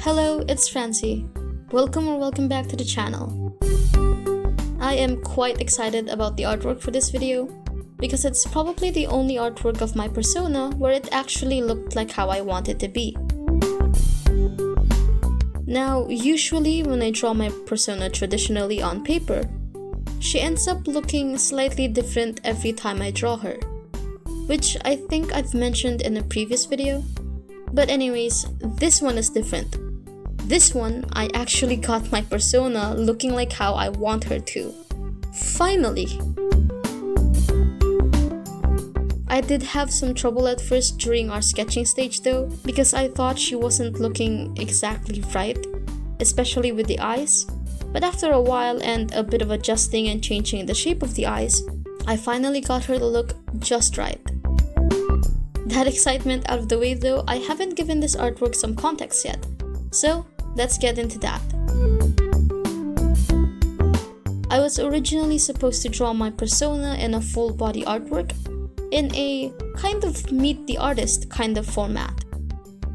Hello, it's Francie. Welcome back to the channel. I am quite excited about the artwork for this video because it's probably the only artwork of my persona where it actually looked like how I want it to be. Now, usually when I draw my persona traditionally on paper, she ends up looking slightly different every time I draw her, which I think I've mentioned in a previous video. But anyways, this one is different. This one, I actually got my persona looking like how I want her to. Finally! I did have some trouble at first during our sketching stage though, because I thought she wasn't looking exactly right, especially with the eyes. But after a while and a bit of adjusting and changing the shape of the eyes, I finally got her to look just right. That excitement out of the way though, I haven't given this artwork some context yet. So, let's get into that. I was originally supposed to draw my persona in a full body artwork in a kind of meet the artist kind of format.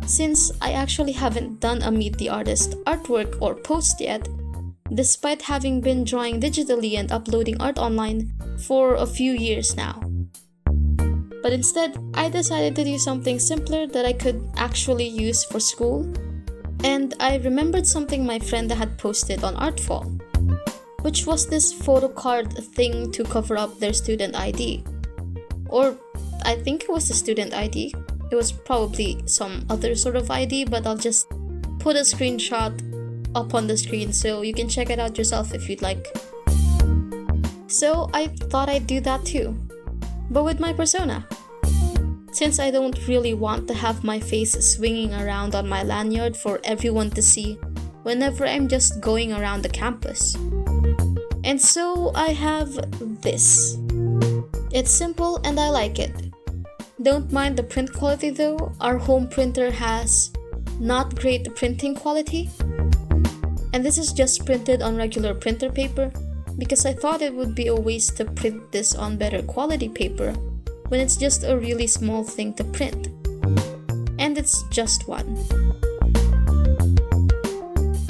Since I actually haven't done a meet the artist artwork or post yet, despite having been drawing digitally and uploading art online for a few years now. But instead, I decided to do something simpler that I could actually use for school. And I remembered something my friend had posted on Artfall, which was this photo card thing to cover up their student ID. Or I think it was the student ID. It was probably some other sort of ID, but I'll just put a screenshot up on the screen so you can check it out yourself if you'd like. So I thought I'd do that too, but with my persona. Since I don't really want to have my face swinging around on my lanyard for everyone to see whenever I'm just going around the campus. And so I have this. It's simple and I like it. Don't mind the print quality though, our home printer has not great printing quality. And this is just printed on regular printer paper because I thought it would be a waste to print this on better quality paper when it's just a really small thing to print. And it's just one.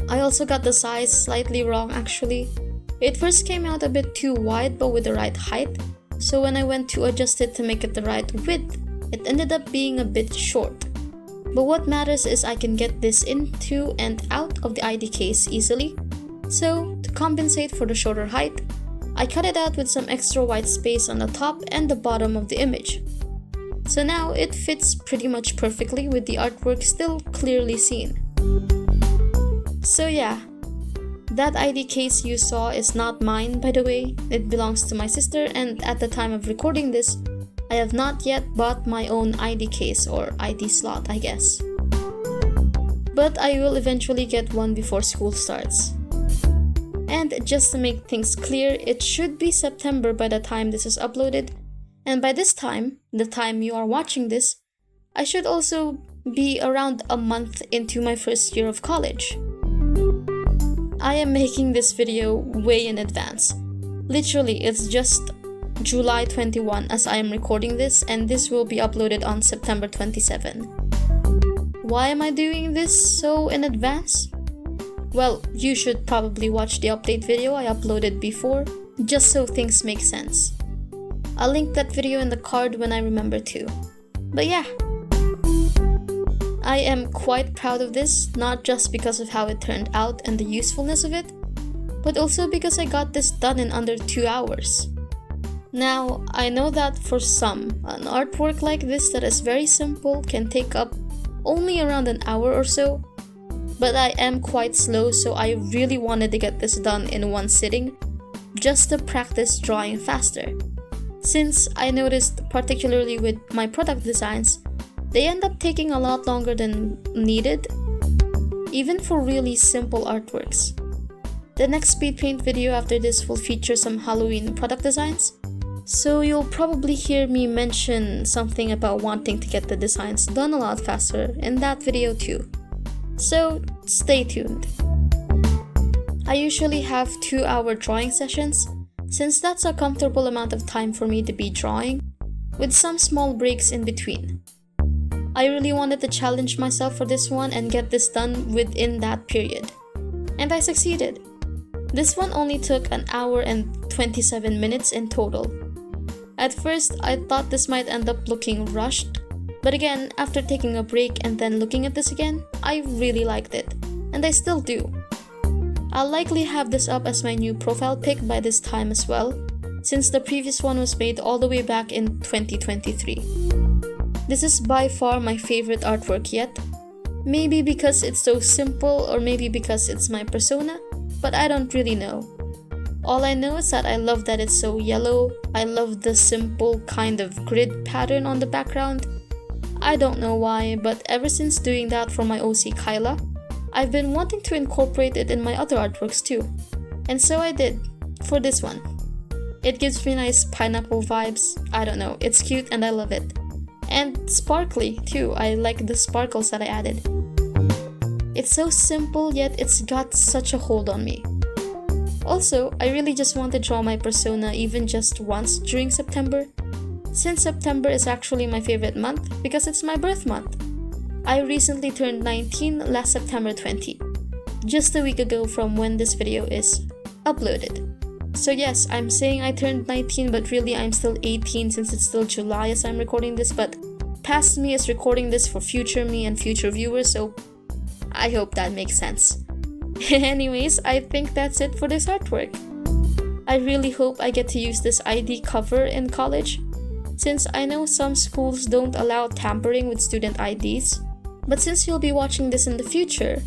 I also got the size slightly wrong actually. It first came out a bit too wide but with the right height, so when I went to adjust it to make it the right width, it ended up being a bit short. But what matters is I can get this into and out of the ID case easily, so to compensate for the shorter height, I cut it out with some extra white space on the top and the bottom of the image. So now it fits pretty much perfectly with the artwork still clearly seen. So yeah, that ID case you saw is not mine by the way, it belongs to my sister, and at the time of recording this, I have not yet bought my own ID case or ID slot I guess. But I will eventually get one before school starts. And just to make things clear, it should be September by the time this is uploaded, and by this time, the time you are watching this, I should also be around a month into my first year of college. I am making this video way in advance. Literally, it's just July 21 as I am recording this, and this will be uploaded on September 27. Why am I doing this so in advance? Well, you should probably watch the update video I uploaded before, just so things make sense. I'll link that video in the card when I remember to. But yeah, I am quite proud of this, not just because of how it turned out and the usefulness of it, but also because I got this done in under 2 hours. Now, I know that for some, an artwork like this that is very simple can take up only around an hour or so, but I am quite slow, so I really wanted to get this done in one sitting, just to practice drawing faster. Since I noticed, particularly with my product designs, they end up taking a lot longer than needed, even for really simple artworks. The next SPEEDPAINT video after this will feature some Halloween product designs, so you'll probably hear me mention something about wanting to get the designs done a lot faster in that video too. So stay tuned. I usually have 2-hour drawing sessions, since that's a comfortable amount of time for me to be drawing, with some small breaks in between. I really wanted to challenge myself for this one and get this done within that period. And I succeeded. This one only took an hour and 27 minutes in total. At first, I thought this might end up looking rushed, but again, after taking a break and then looking at this again, I really liked it, and I still do. I'll likely have this up as my new profile pic by this time as well, since the previous one was made all the way back in 2023. This is by far my favorite artwork yet. Maybe because it's so simple, or maybe because it's my persona, but I don't really know. All I know is that I love that it's so yellow. I love the simple kind of grid pattern on the background. I don't know why, but ever since doing that for my OC Kyla, I've been wanting to incorporate it in my other artworks too. And so I did, for this one. It gives me nice pineapple vibes. I don't know, it's cute and I love it. And sparkly too, I like the sparkles that I added. It's so simple, yet it's got such a hold on me. Also, I really just want to draw my persona even just once during September, since September is actually my favorite month because it's my birth month. I recently turned 19 last September 20, just a week ago from when this video is uploaded. So yes, I'm saying I turned 19, but really I'm still 18 since it's still July as I'm recording this, but past me is recording this for future me and future viewers, so I hope that makes sense. Anyways, I think that's it for this artwork. I really hope I get to use this ID cover in college, since I know some schools don't allow tampering with student IDs. But since you'll be watching this in the future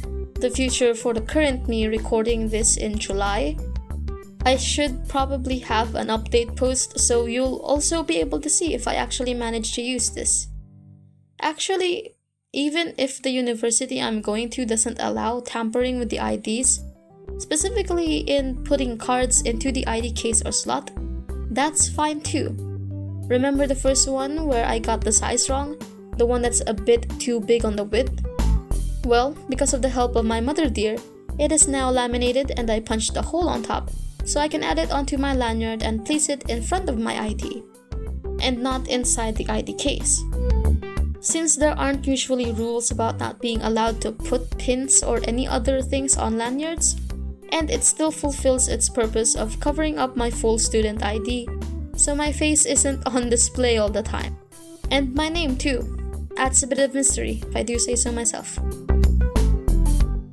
for the current me recording this in July, I should probably have an update post so you'll also be able to see if I actually managed to use this. Actually, even if the university I'm going to doesn't allow tampering with the IDs, specifically in putting cards into the ID case or slot, that's fine too. Remember the first one where I got the size wrong? The one that's a bit too big on the width? Well, because of the help of my mother dear, it is now laminated and I punched a hole on top, so I can add it onto my lanyard and place it in front of my ID, and not inside the ID case. Since there aren't usually rules about not being allowed to put pins or any other things on lanyards, and it still fulfills its purpose of covering up my full student ID, so my face isn't on display all the time. And my name too. Adds a bit of mystery, if I do say so myself.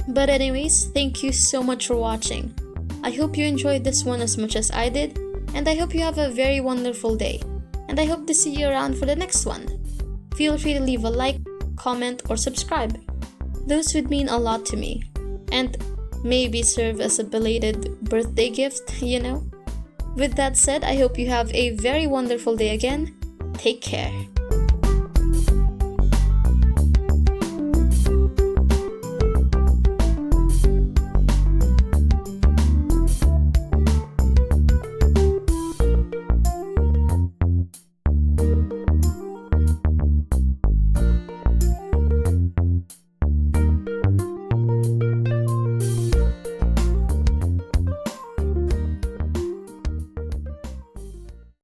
But anyways, thank you so much for watching. I hope you enjoyed this one as much as I did, and I hope you have a very wonderful day. And I hope to see you around for the next one. Feel free to leave a like, comment, or subscribe. Those would mean a lot to me, and maybe serve as a belated birthday gift, you know? With that said, I hope you have a very wonderful day again. Take care.